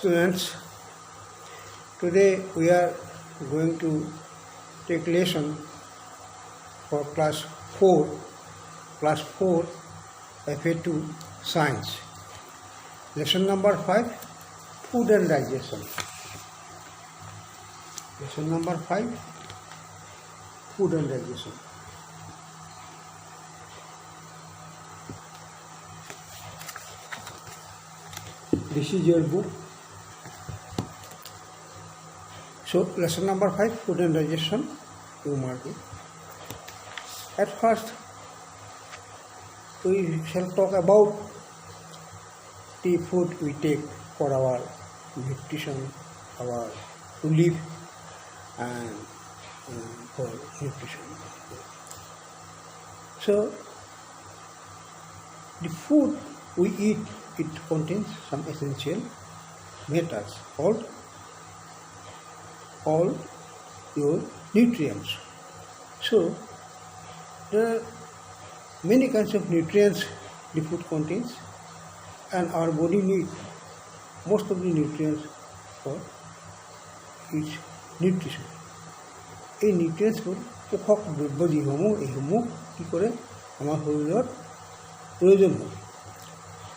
students, today we are going to take lesson for class 4 FA2 science. Lesson number 5, food and digestion. Lesson number 5, food and digestion. This is your book. So lesson number 5, food and digestion, you mark it. At first, we shall talk about the food we take for our nutrition, to live and for nutrition. So the food we eat, it contains some essential matters called all your nutrients. So there are many kinds of nutrients the food contains, and our body needs most of the nutrients for its nutrition. এই নিউট্ৰিয়েণ্টছবোৰ পোষক দ্ৰব্য যিসমূহ এইসমূহ কি কৰে আমাৰ শৰীৰত প্ৰয়োজন হয়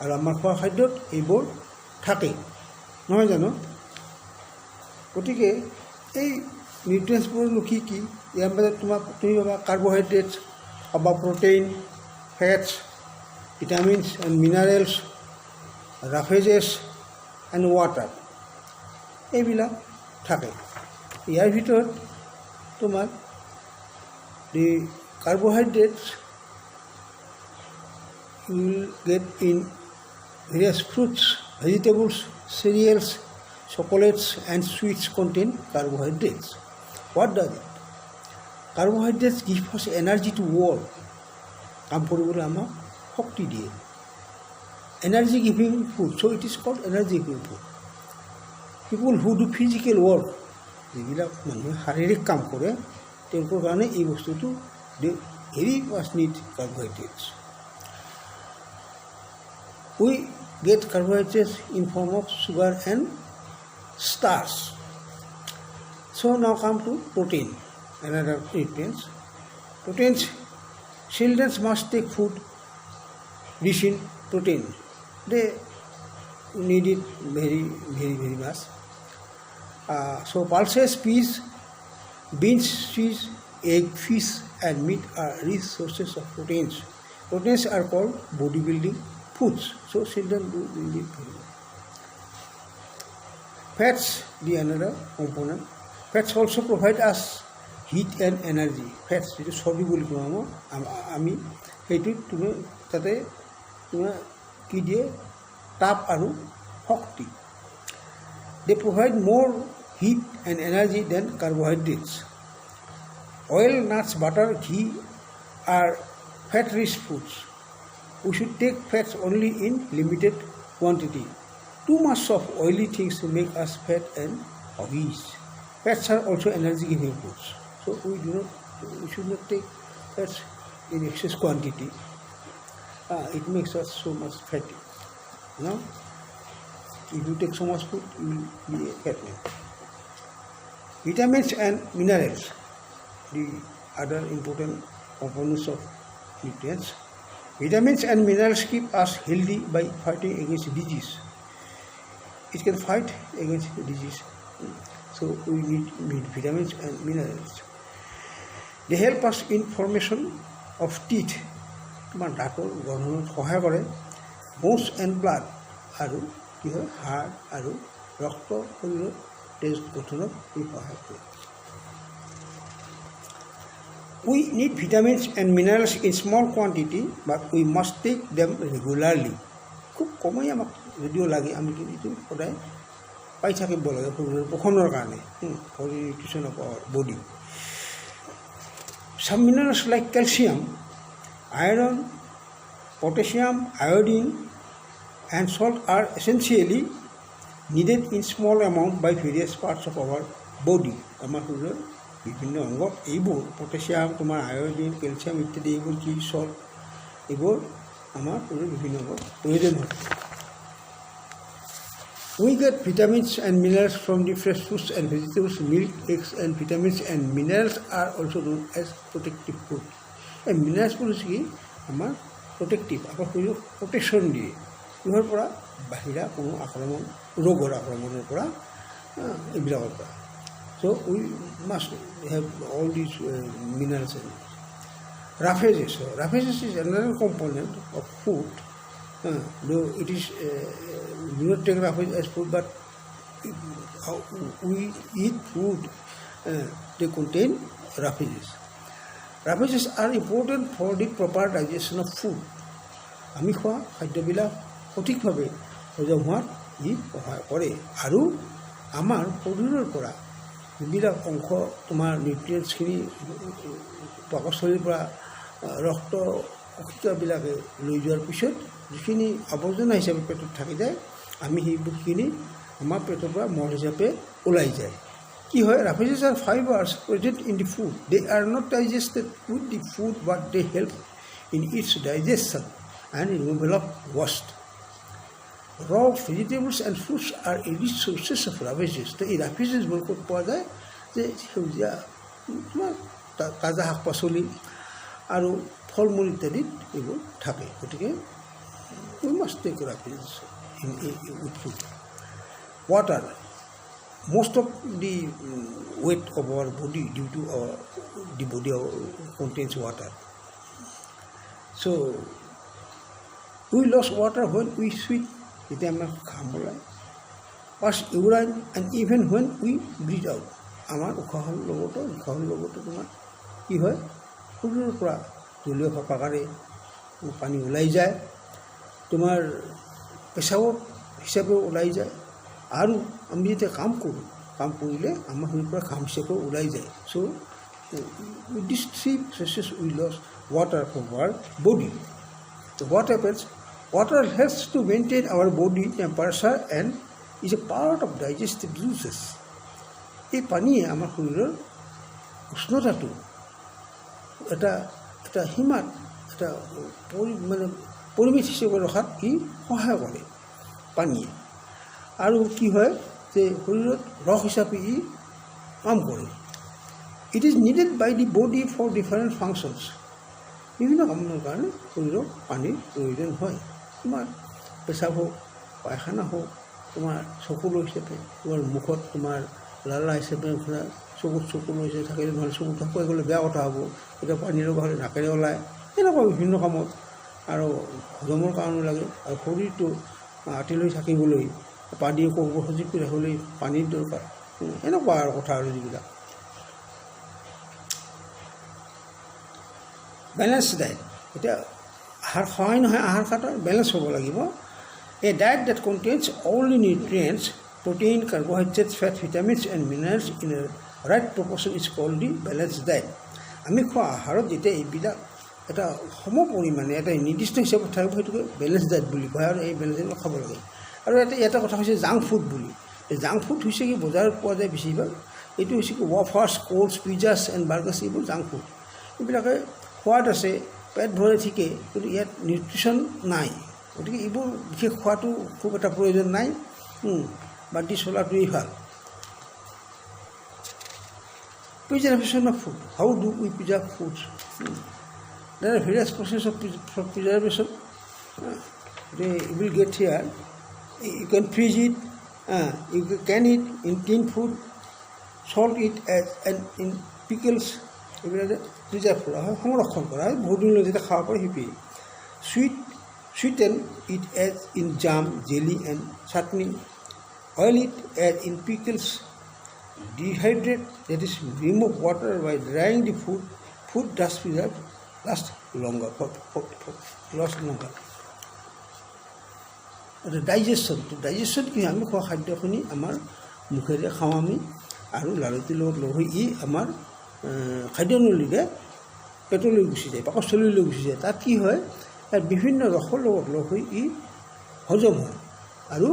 আৰু আমাৰ খোৱা খাদ্যত এইবোৰ থাকে নহয় জানো। গতিকে এই নিউট্ৰিয়েণ্টছবোৰনো কি কি? ইয়াৰ মাজত তুমি পাবা কাৰ্বহাইড্ৰেটছ, পাবা protein, fats, vitamins and minerals, roughage and water, এইবিলাক থাকে। ইয়াৰ ভিতৰত তোমাৰ the carbohydrates you will get in various fruits, vegetables, cereals, chocolates and sweets contain carbohydrates. What does it? Carbohydrates give us energy to work. কাম কৰিবলৈ আমাক শক্তি দিয়ে। Energy giving food, so it is called energy giving food. People who do physical work, যিবিলাক মানুহে শাৰীৰিক কাম কৰে, তেওঁলোকৰ কাৰণে এই বস্তুটো they very much need carbohydrates. We get carbohydrates in form of sugar and starch. So now come to protein, another nutrients. Proteins, children must take food rich in protein. They need it very much. So pulses, peas, beans, cheese, egg, fish and meat are rich sources of proteins. Proteins are called bodybuilding foods. So children do need food. Fats, the another component. Fats also provide us heat and energy. Fats, যেটো চৰ্বি বুলি কওঁ আমি, সেইটো তুমি তাতে তোমাৰ কি দিয়ে? তাপ আৰু শক্তি। They provide more heat and energy than carbohydrates. Oil, nuts, butter, ghee are fat-rich foods. We should take fats only in limited quantity. Too much of oily things make us fat and obese. Fats are also energy-giving foods. So we should not take fats in excess quantity. It makes us so much fatty. No? If you take so much food, you will be a fat man. Vitamins and minerals, the other important components of nutrients. Vitamins and minerals keep us healthy by fighting against disease. It can fight against disease. So we need vitamins and minerals. They help us in formation of teeth. তোমাৰ দাঁতৰ গঠনত সহায় কৰে। bones and blood আৰু কি হয় হাড় আৰু ৰক্ত শৰীৰৰ তেজ গঠনত সহায় কৰে। We need vitamins and minerals in small quantity, but we must take them regularly. খুব কমেই আমাক যদিও লাগে, আমি কিন্তু সদায় পাই থাকিব লাগে শৰীৰৰ পোষণৰ কাৰণে, for the nutrition of our body. Some minerals like calcium, iron, potassium, iodine and salt are essentially needed in small amount by various parts of our body. আমাৰ শৰীৰৰ বিভিন্ন অংগ এইবোৰ পটাছিয়াম, তোমাৰ আয়োডিন, কেলছিয়াম ইত্যাদি এইবোৰ কি সল্ট, এইবোৰ আমাৰ শৰীৰৰ বিভিন্ন অংগত প্ৰয়োজন হয়। We get vitamins and minerals from the fresh fruits and vegetables. Milk, eggs, and vitamins and minerals are also known as protective food. এই মিনাৰেলছবোৰ কি আমাৰ প্ৰটেক্টিভ, আমাৰ শৰীৰক প্ৰটেকশ্যন দিয়ে কিহৰ পৰা? বাহিৰা কোনো আক্ৰমণ, ৰোগৰ আক্ৰমণৰ পৰা, এইবিলাকৰ পৰা। So' we must have all these minerals and roughage. Roughage is another component of food, though it is do not take roughage as food, but how we eat food, they contain roughages. Roughages are important for the proper digestion of food. আমি খোৱা খাদ্যবিলাক সঠিকভাৱে হজম হোৱাত ই সহায় কৰে আৰু আমাৰ শৰীৰৰ পৰা যিবিলাক অংশ তোমাৰ নিউট্ৰিয়েণ্টছখিনি পাকস্থলীৰ পৰা ৰক্ত কোষিকাবিলাকে লৈ যোৱাৰ পিছত যিখিনি আৱৰ্জনা হিচাপে পেটত থাকি যায়, আমি সেইবোৰখিনি আমাৰ পেটৰ পৰা মল হিচাপে ওলাই যায়। কি হয়? Roughage are fibres present in the food. They are not digested with the food, but they help in its digestion and removal of waste. Raw vegetables and fruits are a rich sources of roughage. তো এই ৰাফেজেছবোৰ ক'ত পোৱা যায়? যে সেউজীয়া তোমাৰ তাজা শাক পাচলি আৰু ফল মূল ইত্যাদিত এইবোৰ থাকে। গতিকে we must take rapidus with food. Water. Most of the weight of our body due to the body contains water. So we lose water when we sweat, pass urine, and even when we breathe out. আমাৰ উশাহৰ লগতো তোমাৰ কি হয়? শৰীৰৰ পৰা জলীয় ভাপাকাৰে পানী ওলাই যায়, তোমাৰ পেচাবৰ হিচাপে ওলাই যায়, আৰু আমি যেতিয়া কাম কৰোঁ, কাম কৰিলে আমাৰ শৰীৰৰ পৰা ঘাম হিচাপে ওলাই যায়। So' with this three processes we lose water from our body. ত' what happens? Water helps to maintain our body temperature and is a part of digestive juices. এই পানীয়ে আমাৰ শৰীৰৰ উষ্ণতাটো এটা সীমাত এটা পৰিমিত হিচাপে ৰখাত ই সহায় কৰে পানীয়ে। আৰু কি হয় যে শৰীৰত ৰস হিচাপে ই কাম কৰে। It is needed by the body for different functions. বিভিন্ন কামৰ কাৰণে শৰীৰক পানীৰ প্ৰয়োজন হয়। তোমাৰ পেচাব হওক, পায়খানা হওক, তোমাৰ চকুলো হিচাপে, তোমাৰ মুখত তোমাৰ লালা হিচাপে চকুলো হিচাপে থাকিলে নহ'লে চকুত শুকাই গ'লে বেয়া কথা হ'ব, এতিয়া পানী লগা হ'লে নাকেৰে ওলায়, এনেকুৱা বিভিন্ন কামত আৰু হজমৰ কাৰণে লাগে। আৰু শৰীৰটো আঁতিলৈ থাকিবলৈ পানী সজীৱ কৰি ৰাখিবলৈ পানীৰ দৰকাৰ, এনেকুৱা আৰু কথা আৰু যিবিলাক। Balance diet. এতিয়া আহাৰ খোৱাই নহয়, আহাৰ খোৱাটো বেলেঞ্চ হ'ব লাগিব। A diet that contains all the nutrients, protein, carbohydrates, fat, vitamins and minerals in a right proportion is called the balanced diet. আমি খোৱা আহাৰত যেতিয়া এইবিলাক এটা সম পৰিমাণে এটা নিৰ্দিষ্ট হিচাপত থাকিব, সেইটোকে বেলেঞ্চ ডায়েট বুলি কয়। আৰু এই বেলেঞ্চ ডায়েট খাব লাগে। আৰু এটা কথা হৈছে জাংক ফুড বুলি। এই জাংক ফুড হৈছে কি বজাৰত পোৱা যায় বেছিভাগ, এইটো হৈছে কি ৱাফাৰ্ছ, কোল্ডছ, পিজ্জাছ এণ্ড বাৰ্গাৰ্ছ, এইবোৰ জাংক ফুড। এইবিলাকে সোৱাদ আছে, পেট ভৰে ঠিকেই, কিন্তু ইয়াত নিউট্ৰিশ্যন নাই। গতিকে এইবোৰ বিশেষ খোৱাটো খুব এটা প্ৰয়োজন নাই, বাদ দি চলাটোৱেই ভাল। Preservation of food. How do we preserve foods? There are various processes of preservation. You will get here. You can freeze it, you can eat in tin food, salt it and in pickles. এইবিলাক preserve কৰা হয়, সংৰক্ষণ কৰা হয়, বহুত দিনলৈ যেতিয়া খাব পাৰে সেইটোৱেই। Sweeten it as in jam, jelly and chutney. Oil it as in pickles. Dehydrate, that is remove water by drying the food. Food does preserve last longer. Digestion কি? আমি খোৱা খাদ্যখিনি আমাৰ মুখেৰে খাওঁ আমি, আৰু লালতিৰ লগত লগ হৈ ই আমাৰ খাদ্যনলীৰে পেটলৈ গুচি যায়, পাকস্থলীলৈ গুচি যায়। তাত কি হয়? ইয়াত বিভিন্ন ৰসৰ লগত লগ হৈ ই হজম হয়, আৰু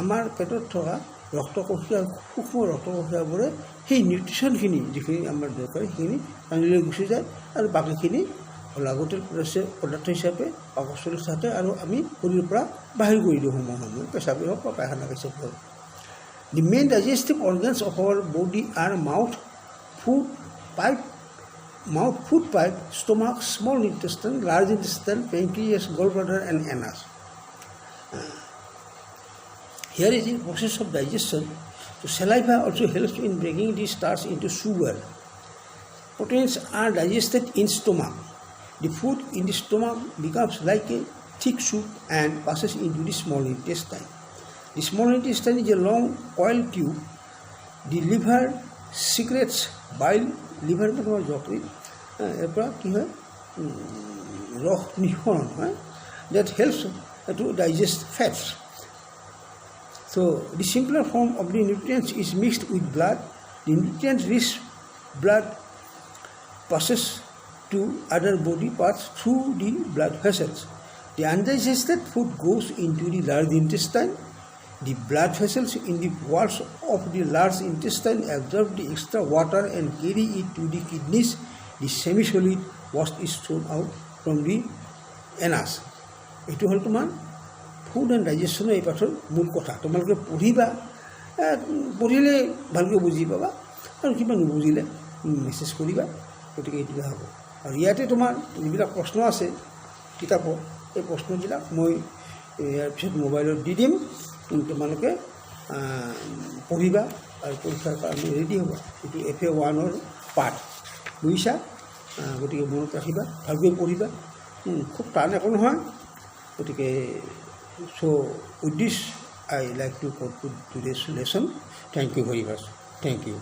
আমাৰ পেটত থকা ৰক্তকোষীয়া সূক্ষ্ম ৰক্তকোষীয়াবোৰে সেই নিউট্ৰিশ্যনখিনি যিখিনি আমাৰ দৰকাৰ সেইখিনি পানীলৈ গুচি যায়, আৰু বাকীখিনি লাগতিয়াল পদাৰ্থ হিচাপে পাকস্থলীত থাকে আৰু আমি শৰীৰৰ পৰা বাহিৰ কৰি দিওঁ সময়ে সময়ে পেচাবেই হওক বা পায়খানা পেচাব হওক The main digestive organs of our body are mouth, food pipe, stomach, small intestine, large intestine, pancreas, gallbladder and anus. Here is the process of digestion. So saliva also helps in breaking the starch into sugar. Proteins are digested in stomach. The food in the stomach becomes like a thick soup and passes into the small intestine. The small intestine is a long coiled tube. The liver secretes bile. Liver में तुम्हारा जॉकरी ऐपरा की है rock निहोन है that helps to digest fats. So the simpler form of the nutrients is mixed with blood. The nutrient-rich blood passes to other body parts through the blood vessels. The undigested food goes into the large intestine. The blood vessels in the walls of the large intestine absorb the extra water and carry it to the kidneys. The semi-solid waste is thrown out from the anus. এইটো হ'ল তোমাৰ food and ডাইজেশ্যনৰ এই পাঠৰ মূল কথা তোমালোকে পঢ়িবা পঢ়িলে ভালকৈ বুজি পাবা আৰু কিবা নুবুজিলে মেছেজ কৰিবা গতিকে এইটোৱে হ'ব আৰু ইয়াতে তোমাৰ যিবিলাক প্ৰশ্ন আছে কিতাপত এই প্ৰশ্নবিলাক মই ইয়াৰ পিছত মোবাইলত দি দিম তোমালোকে পঢ়িবা আৰু পৰীক্ষাৰ কাৰণে ৰেডি হ'ব এইটো FA1ৰ পাঠ বুজিছা গতিকে মনত ৰাখিবা ভালকৈ পঢ়িবা খুব টান একো নহয় গতিকে so with this I like to conclude today's lesson. Thank you very much. Thank you.